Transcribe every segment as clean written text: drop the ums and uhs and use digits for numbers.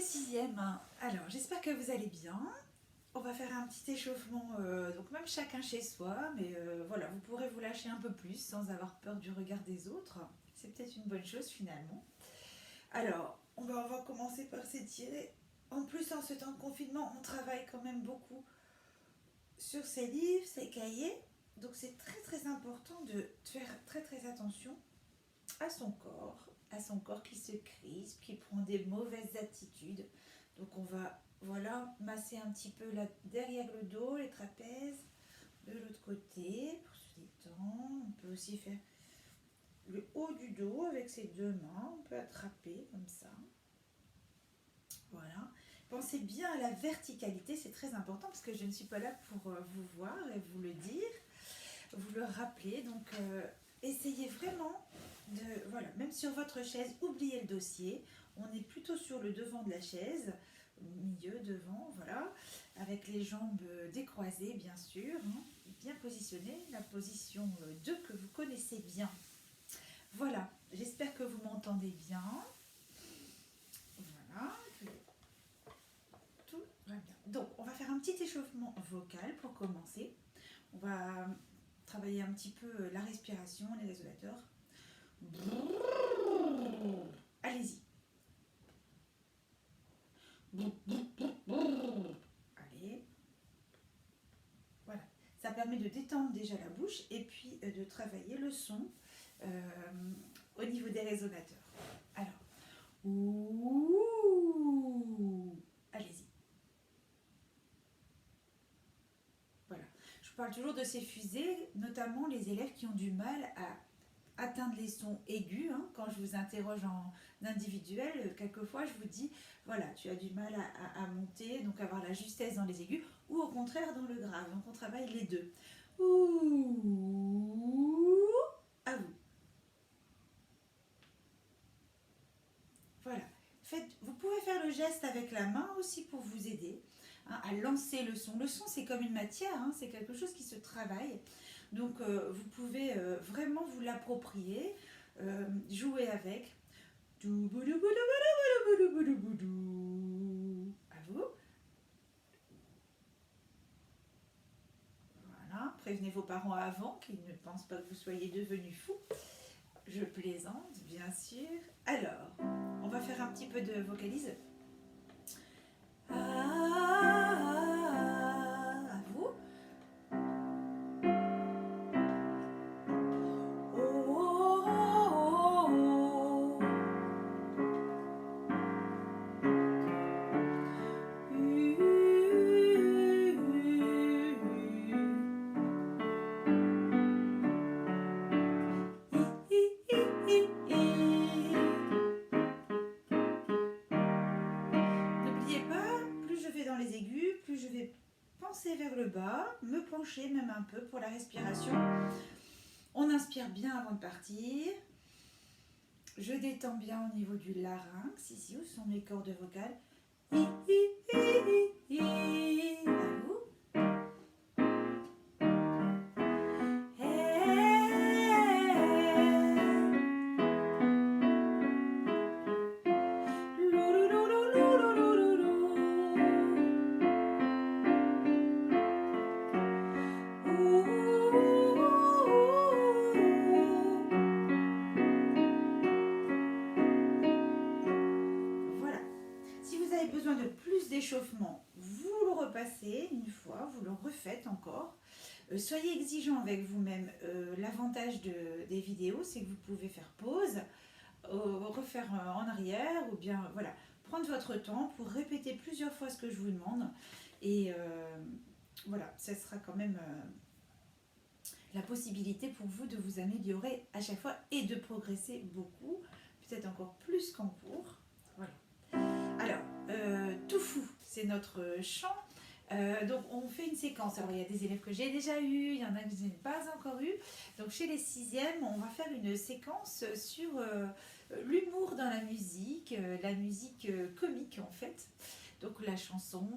sixième. Alors, j'espère que vous allez bien. On va faire un petit échauffement, donc même chacun chez soi, mais voilà, vous pourrez vous lâcher un peu plus sans avoir peur du regard des autres. C'est peut-être une bonne chose finalement. Alors, on va commencer par s'étirer. En plus, en ce temps de confinement, on travaille quand même beaucoup sur ses livres, ses cahiers. Donc c'est très très important de faire très très attention à son corps qui se crispe, qui prend des mauvaises attitudes. Donc on va voilà masser un petit peu là, derrière le dos, les trapèzes, de l'autre côté pour se détendre. On peut aussi faire le haut du dos avec ses deux mains, on peut attraper comme ça. Voilà. Pensez bien à la verticalité, c'est très important parce que je ne suis pas là pour vous voir et vous le dire, vous le rappeler. Donc essayez vraiment de, voilà, même sur votre chaise, oubliez le dossier. On est plutôt sur le devant de la chaise, milieu, devant, voilà, avec les jambes décroisées bien sûr, hein, bien positionnées, la position 2 que vous connaissez bien. Voilà, j'espère que vous m'entendez bien. Voilà, tout va bien. Donc, on va faire un petit échauffement vocal pour commencer. On va travailler un petit peu la respiration, les résonateurs. Allez-y. Allez. Voilà. Ça permet de détendre déjà la bouche et puis de travailler le son au niveau des résonateurs. Alors, ouh, allez-y. Voilà. Je parle toujours de ces fusées, notamment les élèves qui ont du mal à atteindre les sons aigus. Hein. Quand je vous interroge en individuel, quelquefois je vous dis, voilà, tu as du mal à monter, donc avoir la justesse dans les aigus, ou au contraire dans le grave. Donc on travaille les deux. Ouh, à vous. Voilà. Vous pouvez faire le geste avec la main aussi pour vous aider hein, à lancer le son. Le son, c'est comme une matière, hein, c'est quelque chose qui se travaille. Donc, vous pouvez vraiment vous l'approprier, jouer avec. À vous. Voilà. Prévenez vos parents avant qu'ils ne pensent pas que vous soyez devenus fous. Je plaisante, bien sûr. Alors, on va faire un petit peu de vocalise. À vous. N'oubliez pas, plus je vais dans les aigus, plus je vais penser vers le bas, me pencher même un peu pour la respiration. On inspire bien avant de partir. Je détends bien au niveau du larynx, ici où sont mes cordes vocales. À vous. Voilà. Si vous avez besoin de plus d'échauffement, vous le repassez une fois, vous le refaites encore. Soyez exigeant avec vous-même. L'avantage des vidéos, c'est que vous pouvez faire pause, refaire en arrière, ou bien voilà, prendre votre temps pour répéter plusieurs fois ce que je vous demande. Et voilà, ça sera quand même la possibilité pour vous de vous améliorer à chaque fois et de progresser beaucoup, peut-être encore plus qu'en cours. Voilà. Alors, tout fou, c'est notre chant. Donc on fait une séquence. Alors il y a des élèves que j'ai déjà eu, il y en a que je n'ai pas encore eu. Donc chez les sixièmes, on va faire une séquence sur l'humour dans la musique comique en fait. Donc la chanson,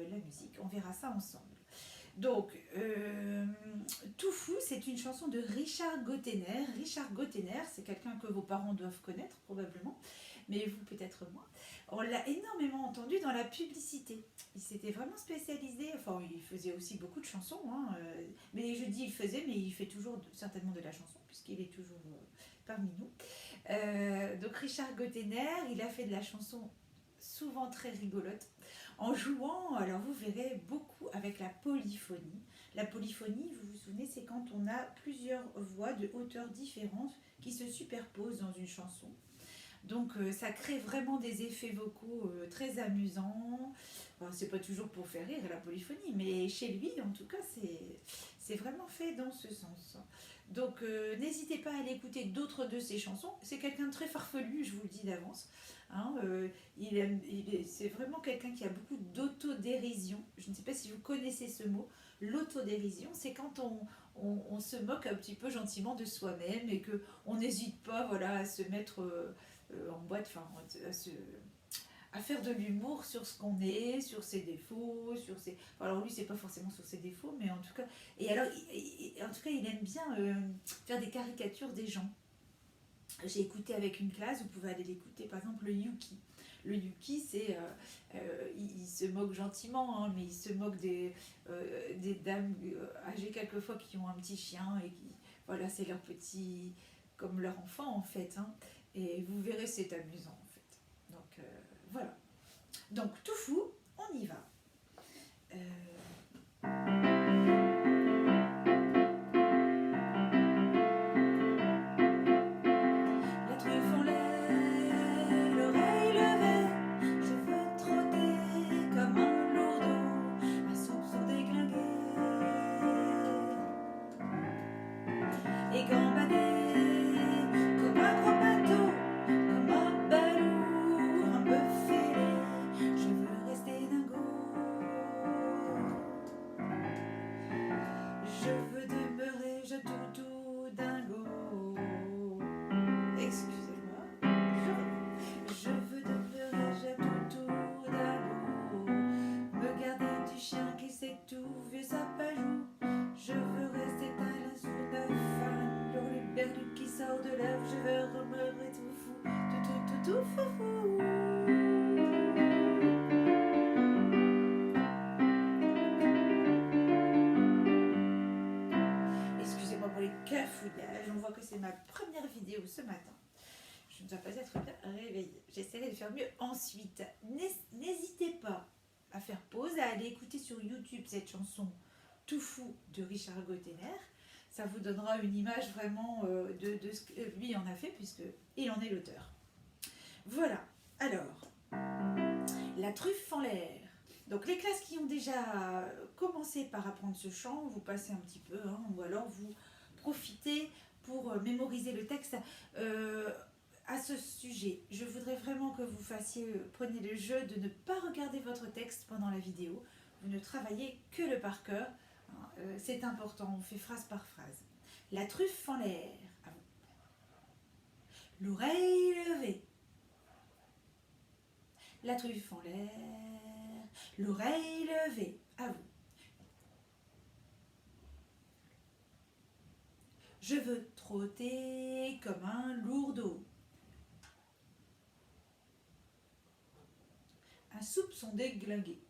la musique, on verra ça ensemble. Donc, Tout fou, c'est une chanson de Richard Gottener. Richard Gottener, c'est quelqu'un que vos parents doivent connaître probablement, mais vous peut-être moins. On l'a énormément entendu dans la publicité. Il s'était vraiment spécialisé, enfin il faisait aussi beaucoup de chansons, hein, mais je dis il faisait, mais il fait toujours certainement de la chanson, puisqu'il est toujours parmi nous. Donc Richard Gottener, il a fait de la chanson souvent très rigolote, en jouant, alors vous verrez, beaucoup avec la polyphonie. La polyphonie, vous vous souvenez, c'est quand on a plusieurs voix de hauteurs différentes qui se superposent dans une chanson. Donc ça crée vraiment des effets vocaux très amusants. Enfin, c'est pas toujours pour faire rire la polyphonie, mais chez lui en tout cas c'est vraiment fait dans ce sens. Donc n'hésitez pas à aller écouter d'autres de ses chansons. C'est quelqu'un de très farfelu, je vous le dis d'avance. Hein, c'est vraiment quelqu'un qui a beaucoup d'autodérision. Je ne sais pas si vous connaissez ce mot. L'autodérision, c'est quand on se moque un petit peu gentiment de soi-même et qu'on n'hésite pas, voilà, à se mettre en boîte, enfin, à faire de l'humour sur ce qu'on est, sur ses défauts, sur ses... Alors lui, c'est pas forcément sur ses défauts, mais en tout cas... Et alors, en tout cas, il aime bien faire des caricatures des gens. J'ai écouté avec une classe, vous pouvez aller l'écouter, par exemple le Yuki. Le Yuki, c'est, il se moque gentiment, hein, mais il se moque des dames âgées quelquefois qui ont un petit chien et qui, voilà, c'est leur petit, comme leur enfant en fait. Hein, et vous verrez, c'est amusant en fait. Donc voilà. Donc tout fou, on y va. Et gambader comme un gros bateau, comme un balourd un peu fêlé. Je veux rester dingo. Je veux demeurer, je toutou dingo. Excusez-moi, je veux demeurer, je toutou dingo. Me garder du chien qui s'étouffe et s'appajou. Je veux rester talent sous neuf. Berluc qui sort de l'œuf, je veux remeurer tout fou, tout fou. Excusez-moi pour les cafouillages, on voit que c'est ma première vidéo ce matin. Je ne dois pas être bien réveillée. J'essaierai de faire mieux ensuite. N'hésitez pas à faire pause, à aller écouter sur YouTube cette chanson Tout fou de Richard Gottener. Ça vous donnera une image vraiment de ce que lui en a fait, puisqu'il en est l'auteur. Voilà, alors, la truffe en l'air. Donc les classes qui ont déjà commencé par apprendre ce chant, vous passez un petit peu, hein, ou alors vous profitez pour mémoriser le texte. À ce sujet, je voudrais vraiment que vous preniez le jeu de ne pas regarder votre texte pendant la vidéo. Vous ne travaillez que le par cœur. C'est important, on fait phrase par phrase. La truffe en l'air, à vous. L'oreille levée. La truffe en l'air, l'oreille levée, à vous. Je veux trotter comme un lourdeau. Un soupçon déglingué.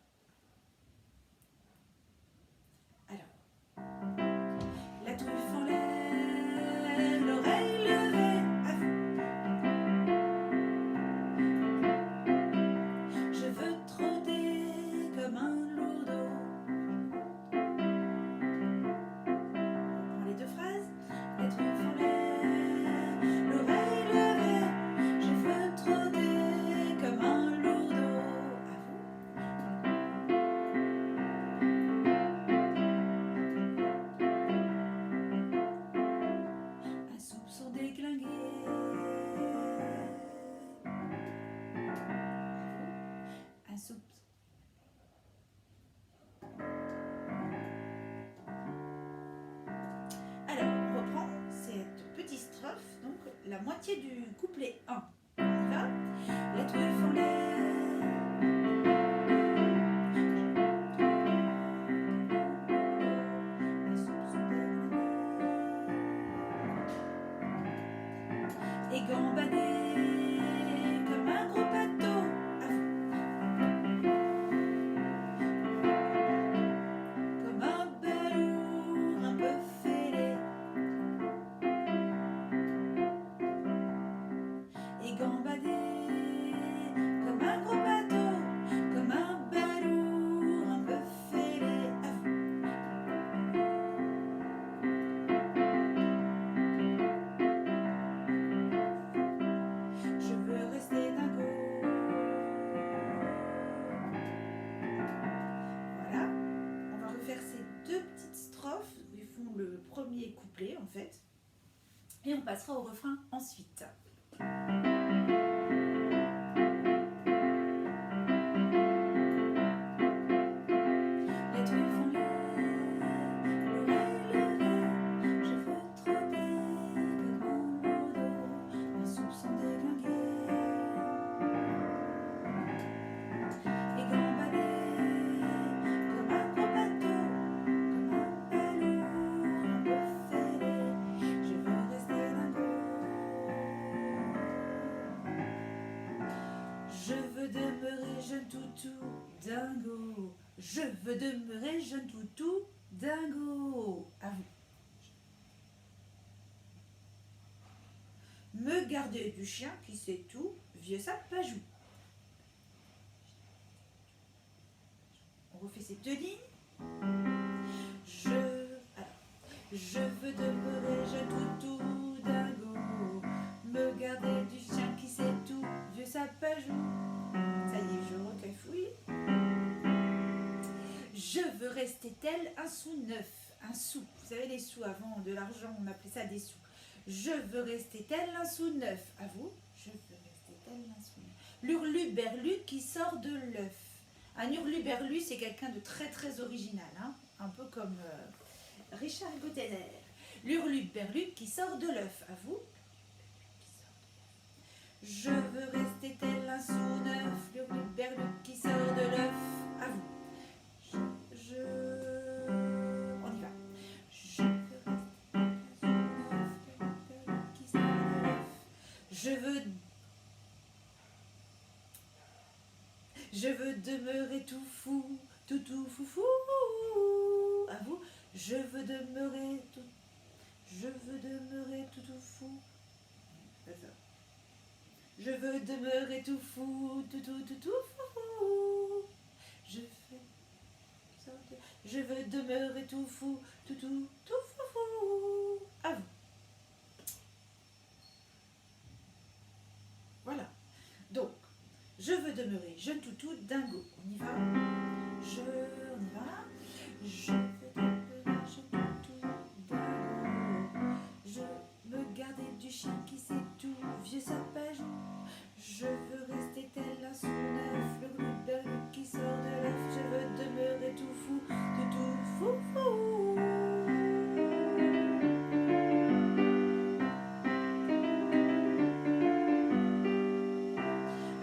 La truffe en l'air, l'oreille levée, à vous. Je veux trotter comme un lourdeau. On prend les deux phrases. La truffe en l'air, l'oreille levée. Je veux trotter comme un lourdeau. À vous. Un soupçon déglingué. Un soupçon. Alors, on reprend cette petite strophe, donc la moitié du couplet 1. On y va. La truffe en l'air. et gambader comme un gros bateau. À vous. Comme un balourd un peu fêlé et gambader comme un gros bateau, comme un balourd un peu fêlé. À vous. Je veux rester dingo. Voilà, on va refaire ces deux petites strophes où ils font le premier couplet en fait, et on passera au refrain ensuite. Les truies font l'oreille levée, je veux trotter comme un lourdeau, mes soupçons déglingués et gambader comme un gros bateau, comme un balourd un peu fêlé. Je veux rester dingo. Je veux demeurer jeune toutou dingo. Je veux demeurer jeune toutou dingo. À vous. Me garder du chien qui sait tout, vieux sapajou. On refait ces deux lignes. Je veux demeurer jeune toutou dingo. Me garder du chien qui sait tout, vieux sapajou. Ça y est, je recafouille. Je veux rester tel un sou neuf, un sou. Vous savez, les sous avant de l'argent, on appelait ça des sous. Je veux rester tel un sou neuf. À vous. Je veux rester tel un sou neuf. L'hurluberlu qui sort de l'œuf. Un hurluberlu, c'est quelqu'un de très très original, hein, un peu comme Richard Gottener. L'hurluberlu qui sort de l'œuf. À vous. Je veux rester tel un sou neuf. L'hurluberlu qui sort de l'œuf. À vous. On y va. Je veux rester tel un sou neuf. L'hurluberlu qui sort de l'œuf. Je veux demeurer tout fou, tout foufou. À vous. Je veux demeurer tout fou. C'est ça. Je veux demeurer tout fou, tout foufou. Je veux demeurer tout fou, tout foufou. À vous. Voilà. Donc, je veux demeurer jeune toutou dingo. On y va. On y va. Je veux demeurer jeune toutou dingo. Je me garder du chien qui sait tout, vieux sapajou. Je veux rester tel un sou neuf, le hurluberlu qui sort de l'œuf. Je veux demeurer tout fou, tout foufou.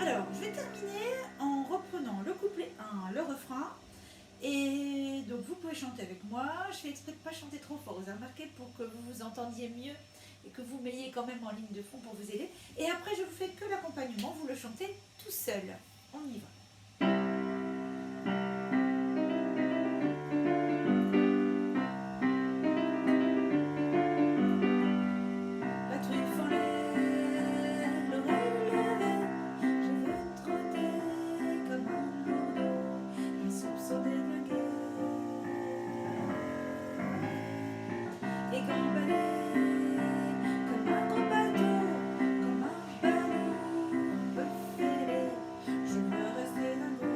Alors, je vais terminer en reprenant le couplet 1, le refrain. Et donc, vous pouvez chanter avec moi. Je fais exprès de ne pas chanter trop fort, vous avez remarqué, pour que vous vous entendiez mieux et que vous m'ayez quand même en ligne de fond pour vous aider. Et après, je vous fais que l'accompagnement, vous le chantez tout seul. On y va. La truffe en l'air, l'oreille levée, je veux trotter comme un lourdeau, mes soupçons déglingués et gambader comme un gros bateau, comme un balourd un peu fêlé. Je veux rester dingo.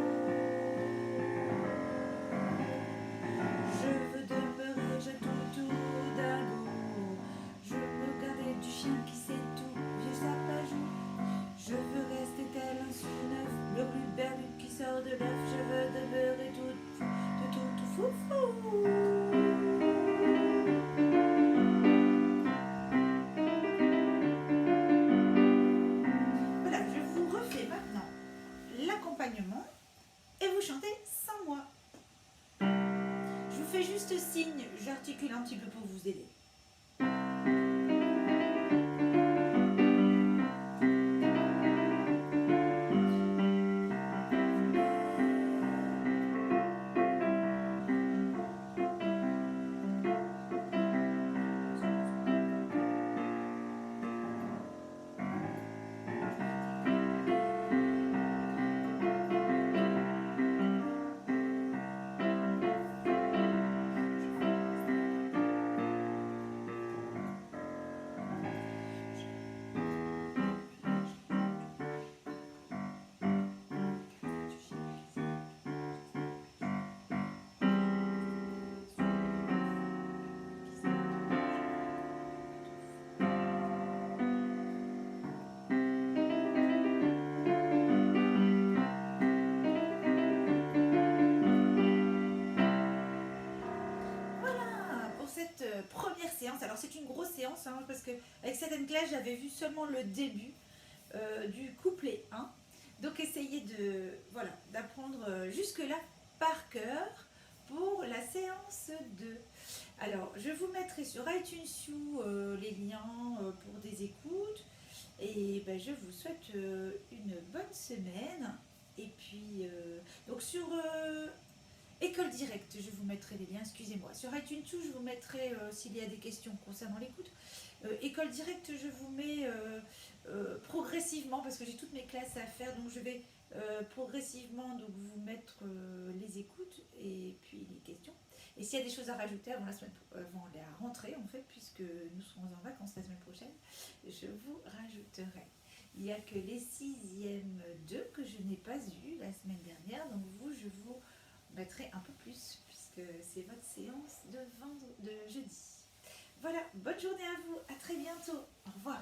Je veux demeurer jeune toutou dingo. Je veux garder du chien qui sait tout, vieux sapajou. Je veux rester tel un sou neuf, le hurluberlu qui sort de l'œuf. Je veux demeurer tout foufou. Voilà, je vous refais maintenant l'accompagnement et vous chantez sans moi. Je vous fais juste signe, j'articule un petit peu pour vous aider. séance, hein, parce que avec certaines classes, j'avais vu seulement le début du couplet 1. Donc essayez de voilà, d'apprendre jusque-là par cœur pour la séance 2. Alors, je vous mettrai sur iTunes les liens pour des écoutes. Et ben, je vous souhaite une bonne semaine. Et puis, donc sur École Directe, je vous mettrai les liens, excusez-moi. Sur iTunes, je vous mettrai, s'il y a des questions concernant l'écoute. École Directe, je vous mets progressivement, parce que j'ai toutes mes classes à faire, donc je vais progressivement donc, vous mettre les écoutes et puis les questions. Et s'il y a des choses à rajouter avant la rentrée, en fait, puisque nous serons en vacances la semaine prochaine, je vous rajouterai. Il n'y a que les 6e 2 que je n'ai pas eu la semaine dernière, donc je vous mettrai un peu plus, puisque c'est votre séance de jeudi. Voilà, bonne journée à vous, à très bientôt, au revoir.